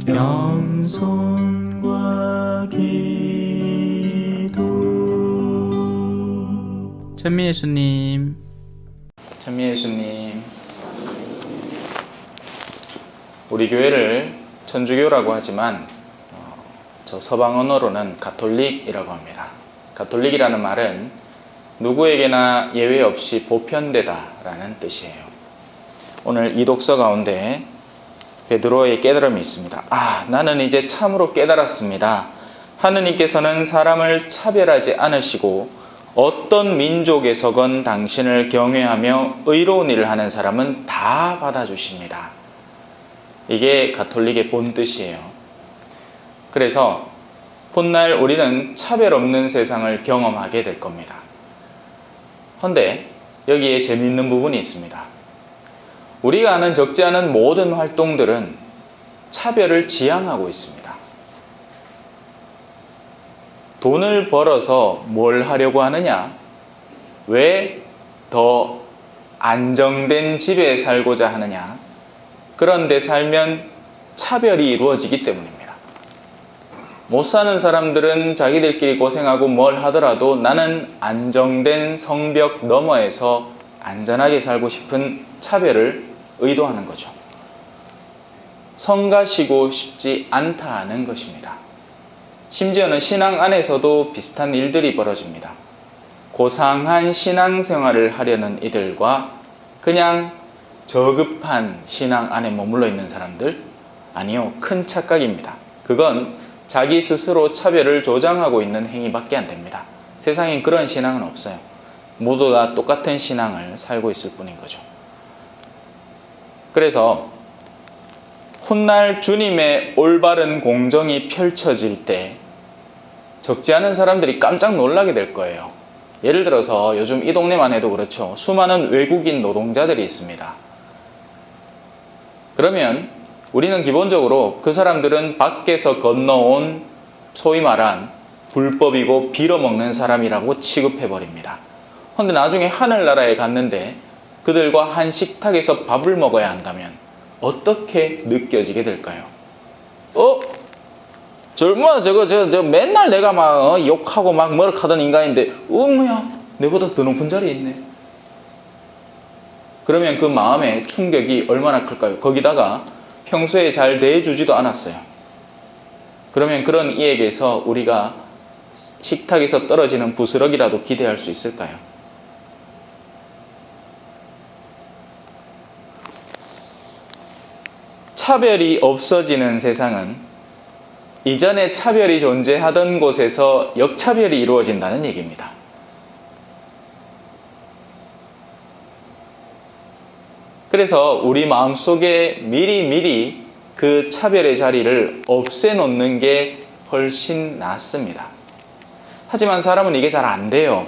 겸손과 기도. 천미예수님, 천미예수님, 우리 교회를 천주교라고 하지만 저 서방 언어로는 가톨릭이라고 합니다. 가톨릭이라는 말은 누구에게나 예외 없이 보편되다 라는 뜻이에요. 오늘 이 독서 가운데 베드로의 깨달음이 있습니다. 나는 이제 참으로 깨달았습니다. 하느님께서는 사람을 차별하지 않으시고 어떤 민족에서건 당신을 경외하며 의로운 일을 하는 사람은 다 받아주십니다. 이게 가톨릭의 본뜻이에요. 그래서 훗날 우리는 차별 없는 세상을 경험하게 될 겁니다. 그런데 여기에 재미있는 부분이 있습니다. 우리가 아는 적지 않은 모든 활동들은 차별을 지향하고 있습니다. 돈을 벌어서 뭘 하려고 하느냐? 왜 더 안정된 집에 살고자 하느냐? 그런데 살면 차별이 이루어지기 때문입니다. 못 사는 사람들은 자기들끼리 고생하고 뭘 하더라도 나는 안정된 성벽 너머에서 안전하게 살고 싶은 차별을 의도하는 거죠. 성가시고 싶지 않다는 것입니다. 심지어는 신앙 안에서도 비슷한 일들이 벌어집니다. 고상한 신앙생활을 하려는 이들과 그냥 저급한 신앙 안에 머물러 있는 사람들, 아니요, 큰 착각입니다. 그건 자기 스스로 차별을 조장하고 있는 행위밖에 안 됩니다. 세상엔 그런 신앙은 없어요. 모두 다 똑같은 신앙을 살고 있을 뿐인 거죠. 그래서 훗날 주님의 올바른 공정이 펼쳐질 때 적지 않은 사람들이 깜짝 놀라게 될 거예요. 예를 들어서 요즘 이 동네만 해도 그렇죠. 수많은 외국인 노동자들이 있습니다. 그러면 우리는 기본적으로 그 사람들은 밖에서 건너온 소위 말한 불법이고 빌어먹는 사람이라고 취급해버립니다. 그런데 나중에 하늘나라에 갔는데 그들과 한 식탁에서 밥을 먹어야 한다면 어떻게 느껴지게 될까요? 젊어 저거 맨날 내가 막 욕하고 막 뭐락하던 인간인데 뭐야 내보다 더 높은 자리에 있네. 그러면 그 마음의 충격이 얼마나 클까요? 거기다가 평소에 잘 대해주지도 않았어요. 그러면 그런 이에게서 우리가 식탁에서 떨어지는 부스러기라도 기대할 수 있을까요? 차별이 없어지는 세상은 이전에 차별이 존재하던 곳에서 역차별이 이루어진다는 얘기입니다. 그래서 우리 마음속에 미리 그 차별의 자리를 없애놓는 게 훨씬 낫습니다. 하지만 사람은 이게 잘 안 돼요.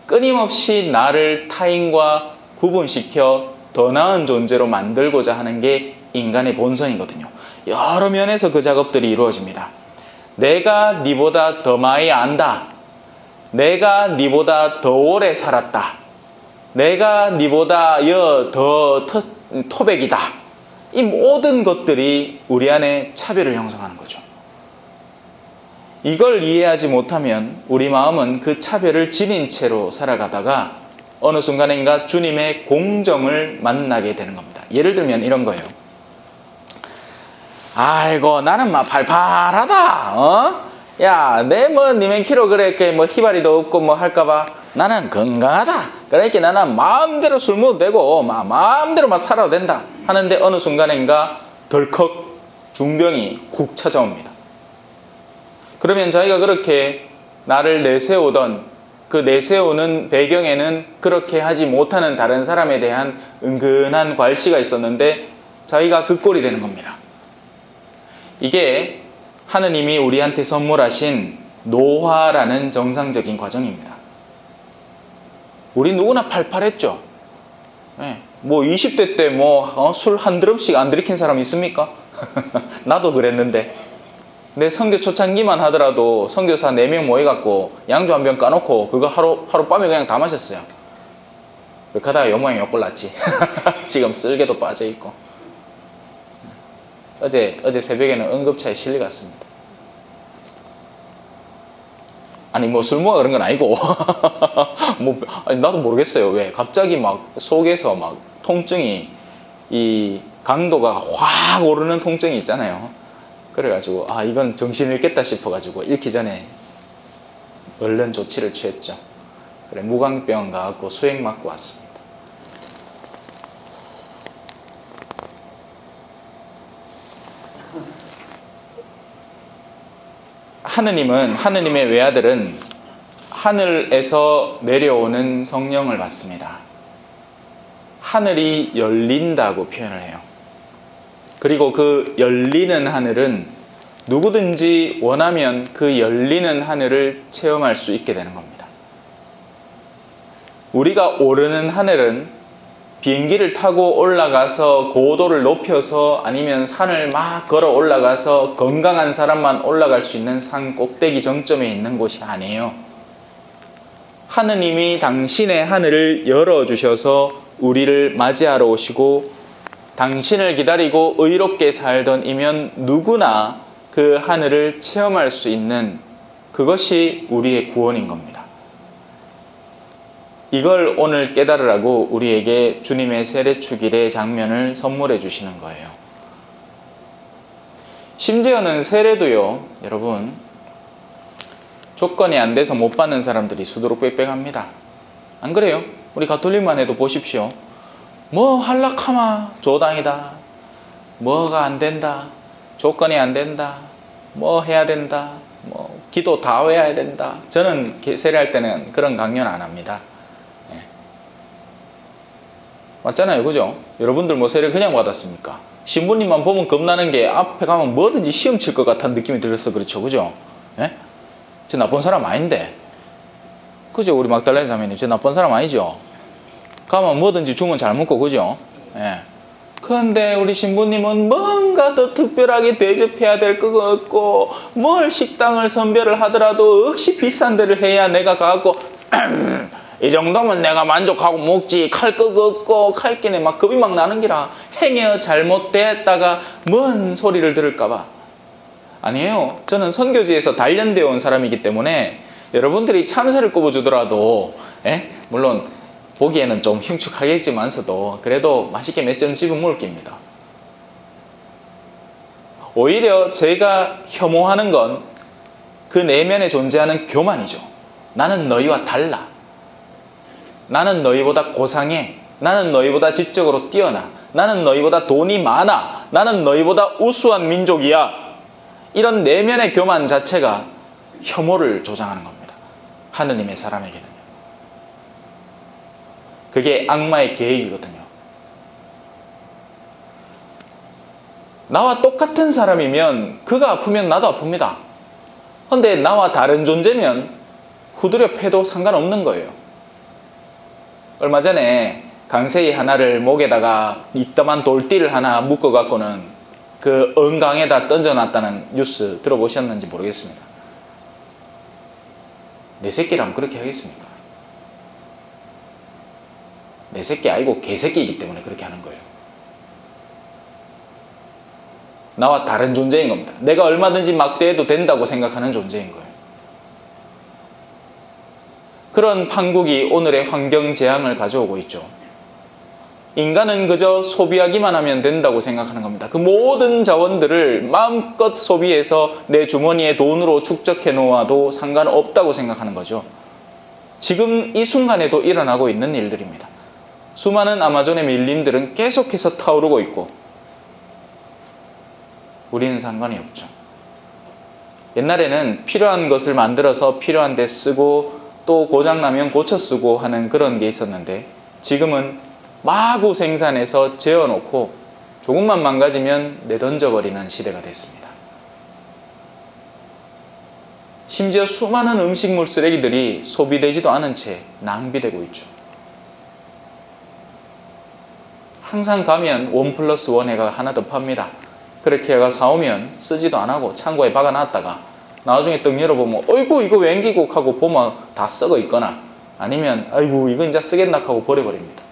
끊임없이 나를 타인과 구분시켜 더 나은 존재로 만들고자 하는 게 인간의 본성이거든요. 여러 면에서 그 작업들이 이루어집니다. 내가 니보다 더 많이 안다. 내가 니보다 더 오래 살았다. 내가 니보다 더 토백이다. 이 모든 것들이 우리 안에 차별을 형성하는 거죠. 이걸 이해하지 못하면 우리 마음은 그 차별을 지닌 채로 살아가다가 어느 순간인가 주님의 공정을 만나게 되는 겁니다. 예를 들면 이런 거예요. 아이고 나는 막 팔팔하다. 야, 내 니맨 키로 그래 희발이도 없고 할까봐 나는 건강하다. 그러니까 나는 마음대로 술 먹어도 되고 마음대로 살아도 된다. 하는데 어느 순간인가 덜컥 중병이 훅 찾아옵니다. 그러면 자기가 그렇게 나를 내세우던 그 내세우는 배경에는 그렇게 하지 못하는 다른 사람에 대한 은근한 괄시가 있었는데 자기가 그 꼴이 되는 겁니다. 이게 하느님이 우리한테 선물하신 노화라는 정상적인 과정입니다. 우리 누구나 팔팔했죠. 네. 20대 때 술 한 드럼씩 안 들이킨 사람 있습니까? 나도 그랬는데. 내 선교 초창기만 하더라도 선교사 4명 모여갖고 양주 한 병 까놓고 그거 하룻밤에 그냥 다 마셨어요. 그러다가 요 모양 요꼴 났지. 지금 쓸개도 빠져있고. 어제 새벽에는 응급차에 실려갔습니다. 아니 뭐 술 먹어 그런 건 아니고 뭐 아니, 나도 모르겠어요. 왜 갑자기 막 속에서 막 통증이 이 강도가 확 오르는 통증이 있잖아요. 그래가지고 아 이건 정신 잃겠다 싶어가지고 잃기 전에 얼른 조치를 취했죠. 그래 무광병 가갖고 수액 맞고 왔습니다. 하느님의 외아들은 하늘에서 내려오는 성령을 받습니다. 하늘이 열린다고 표현을 해요. 그리고 그 열리는 하늘은 누구든지 원하면 그 열리는 하늘을 체험할 수 있게 되는 겁니다. 우리가 오르는 하늘은 비행기를 타고 올라가서 고도를 높여서 아니면 산을 막 걸어 올라가서 건강한 사람만 올라갈 수 있는 산 꼭대기 정점에 있는 곳이 아니에요. 하느님이 당신의 하늘을 열어주셔서 우리를 맞이하러 오시고 당신을 기다리고 의롭게 살던 이면 누구나 그 하늘을 체험할 수 있는 그것이 우리의 구원인 겁니다. 이걸 오늘 깨달으라고 우리에게 주님의 세례축일의 장면을 선물해 주시는 거예요. 심지어는 세례도요, 여러분, 조건이 안 돼서 못 받는 사람들이 수두룩 빽빽합니다. 안 그래요? 우리 가톨릭만 해도 보십시오. 뭐 할락하마 조당이다. 뭐가 안 된다. 조건이 안 된다. 뭐 해야 된다. 뭐 기도 다 외워야 된다. 저는 세례할 때는 그런 강연 안 합니다. 맞잖아요, 그죠? 여러분들 뭐 세례 그냥 받았습니까? 신부님만 보면 겁나는 게 앞에 가면 뭐든지 시험 칠 것 같다는 느낌이 들어서 그렇죠, 그죠? 예? 저 나쁜 사람 아닌데, 그죠? 우리 막달라 자매님, 저 나쁜 사람 아니죠? 가면 뭐든지 주문 잘 먹고, 그죠? 예. 그런데 우리 신부님은 뭔가 더 특별하게 대접해야 될 것 같고, 뭘 식당을 선별을 하더라도 역시 비싼 데를 해야 내가 가고 이 정도면 내가 만족하고 먹지. 칼 거 없고 칼끼네 막 겁이 막 나는 기라. 행여 잘못됐다가 뭔 소리를 들을까봐. 아니에요. 저는 선교지에서 단련되어 온 사람이기 때문에 여러분들이 참새를 꼽아주더라도 물론 보기에는 좀 흉측하겠지만서도 그래도 맛있게 몇 점 집어 먹을 겁니다. 오히려 제가 혐오하는 건 그 내면에 존재하는 교만이죠. 나는 너희와 달라. 나는 너희보다 고상해. 나는 너희보다 지적으로 뛰어나. 나는 너희보다 돈이 많아. 나는 너희보다 우수한 민족이야. 이런 내면의 교만 자체가 혐오를 조장하는 겁니다. 하느님의 사람에게는요. 그게 악마의 계획이거든요. 나와 똑같은 사람이면 그가 아프면 나도 아픕니다. 그런데 나와 다른 존재면 후드려 패도 상관없는 거예요. 얼마 전에 강세희 하나를 목에다가 이따만 돌띠를 하나 묶어갖고는 그 은강에다 던져놨다는 뉴스 들어보셨는지 모르겠습니다. 내 새끼라면 그렇게 하겠습니까? 내 새끼 아니고 개새끼이기 때문에 그렇게 하는 거예요. 나와 다른 존재인 겁니다. 내가 얼마든지 막대해도 된다고 생각하는 존재인 거예요. 그런 판국이 오늘의 환경 재앙을 가져오고 있죠. 인간은 그저 소비하기만 하면 된다고 생각하는 겁니다. 그 모든 자원들을 마음껏 소비해서 내 주머니에 돈으로 축적해 놓아도 상관없다고 생각하는 거죠. 지금 이 순간에도 일어나고 있는 일들입니다. 수많은 아마존의 밀림들은 계속해서 타오르고 있고 우리는 상관이 없죠. 옛날에는 필요한 것을 만들어서 필요한 데 쓰고 또 고장나면 고쳐 쓰고 하는 그런 게 있었는데 지금은 마구 생산해서 재워놓고 조금만 망가지면 내던져버리는 시대가 됐습니다. 심지어 수많은 음식물 쓰레기들이 소비되지도 않은 채 낭비되고 있죠. 항상 가면 1+1 하나 더 팝니다. 그렇게 해가 사오면 쓰지도 안 하고 창고에 박아놨다가 나중에 떡 열어보면 어이구 이거 웬기고 하고 보면 다 썩어 있거나 아니면 아이고 이거 이제 쓰겠나 하고 버려버립니다.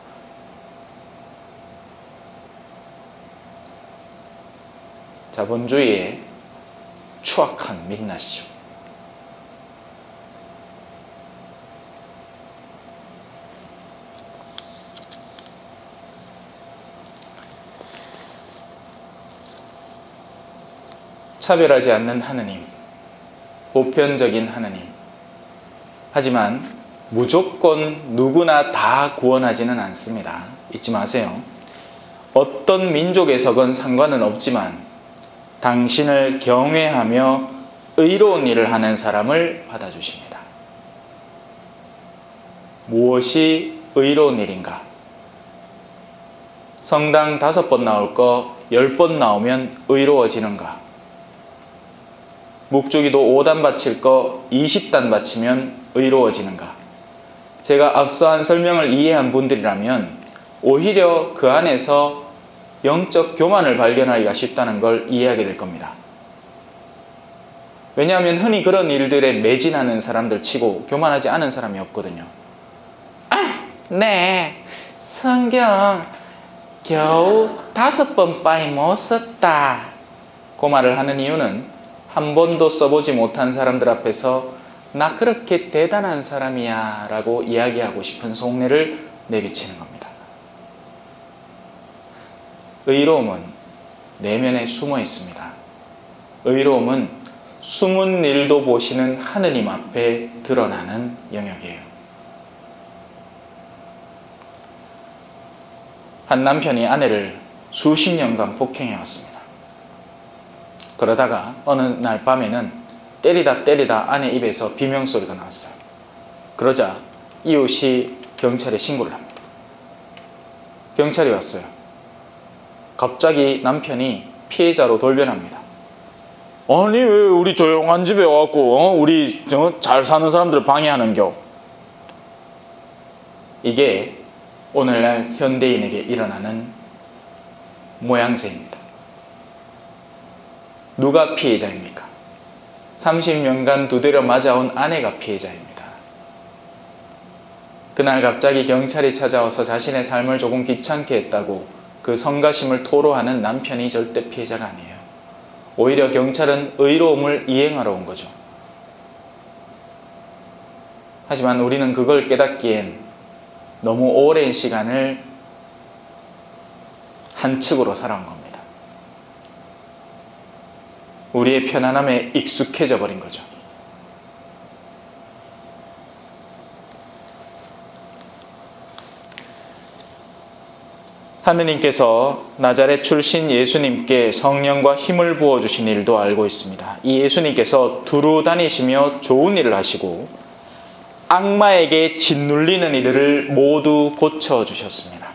자본주의의 추악한 민낯이죠. 차별하지 않는 하느님, 보편적인 하느님. 하지만 무조건 누구나 다 구원하지는 않습니다. 잊지 마세요. 어떤 민족에서건 상관은 없지만 당신을 경외하며 의로운 일을 하는 사람을 받아주십니다. 무엇이 의로운 일인가? 성당 5번 나올 거 10번 나오면 의로워지는가? 묵주기도 5단 바칠 거 20단 바치면 의로워지는가? 제가 앞서한 설명을 이해한 분들이라면 오히려 그 안에서 영적 교만을 발견하기가 쉽다는 걸 이해하게 될 겁니다. 왜냐하면 흔히 그런 일들에 매진하는 사람들 치고 교만하지 않은 사람이 없거든요. 네, 성경 겨우 5번 빠이 못 썼다. 그 말을 하는 이유는 한 번도 써보지 못한 사람들 앞에서 나 그렇게 대단한 사람이야 라고 이야기하고 싶은 속내를 내비치는 겁니다. 의로움은 내면에 숨어 있습니다. 의로움은 숨은 일도 보시는 하느님 앞에 드러나는 영역이에요. 한 남편이 아내를 수십 년간 폭행해 왔습니다. 그러다가 어느 날 밤에는 때리다 아내 입에서 비명소리가 나왔어요. 그러자 이웃이 경찰에 신고를 합니다. 경찰이 왔어요. 갑자기 남편이 피해자로 돌변합니다. 아니 왜 우리 조용한 집에 와갖고 우리 잘 사는 사람들을 방해하는겨? 이게 오늘날 현대인에게 일어나는 모양새입니다. 누가 피해자입니까? 30년간 두드려 맞아온 아내가 피해자입니다. 그날 갑자기 경찰이 찾아와서 자신의 삶을 조금 귀찮게 했다고 그 성가심을 토로하는 남편이 절대 피해자가 아니에요. 오히려 경찰은 의로움을 이행하러 온 거죠. 하지만 우리는 그걸 깨닫기엔 너무 오랜 시간을 한측으로 살아온 겁니다. 우리의 편안함에 익숙해져 버린 거죠. 하느님께서 나자렛 출신 예수님께 성령과 힘을 부어주신 일도 알고 있습니다. 이 예수님께서 두루 다니시며 좋은 일을 하시고 악마에게 짓눌리는 이들을 모두 고쳐주셨습니다.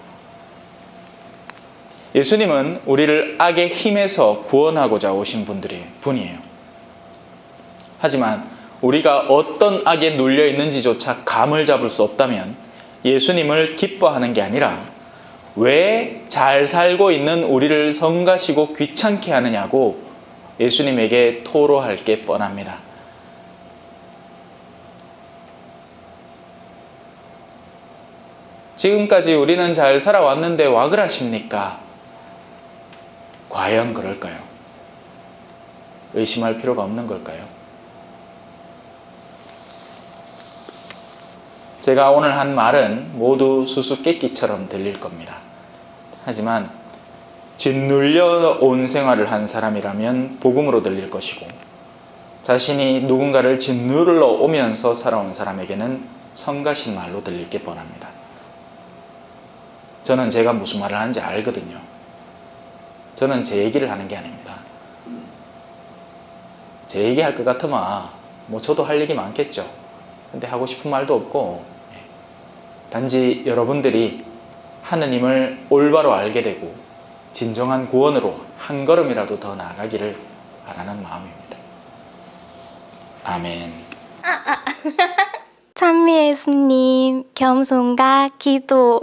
예수님은 우리를 악의 힘에서 구원하고자 오신 분이에요. 하지만 우리가 어떤 악에 눌려 있는지조차 감을 잡을 수 없다면 예수님을 기뻐하는 게 아니라 왜 잘 살고 있는 우리를 성가시고 귀찮게 하느냐고 예수님에게 토로할 게 뻔합니다. 지금까지 우리는 잘 살아왔는데 와 그러십니까? 과연 그럴까요? 의심할 필요가 없는 걸까요? 제가 오늘 한 말은 모두 수수께끼처럼 들릴 겁니다. 하지만 짓눌려 온 생활을 한 사람이라면 복음으로 들릴 것이고 자신이 누군가를 짓누르러 오면서 살아온 사람에게는 성가신 말로 들릴 게 뻔합니다. 저는 제가 무슨 말을 하는지 알거든요. 저는 제 얘기를 하는 게 아닙니다. 제 얘기 할 것 같으면 저도 할 얘기 많겠죠. 근데 하고 싶은 말도 없고 단지 여러분들이 하느님을 올바로 알게 되고 진정한 구원으로 한 걸음이라도 더 나아가기를 바라는 마음입니다. 아멘. 찬미 예수님, 겸손과 기도.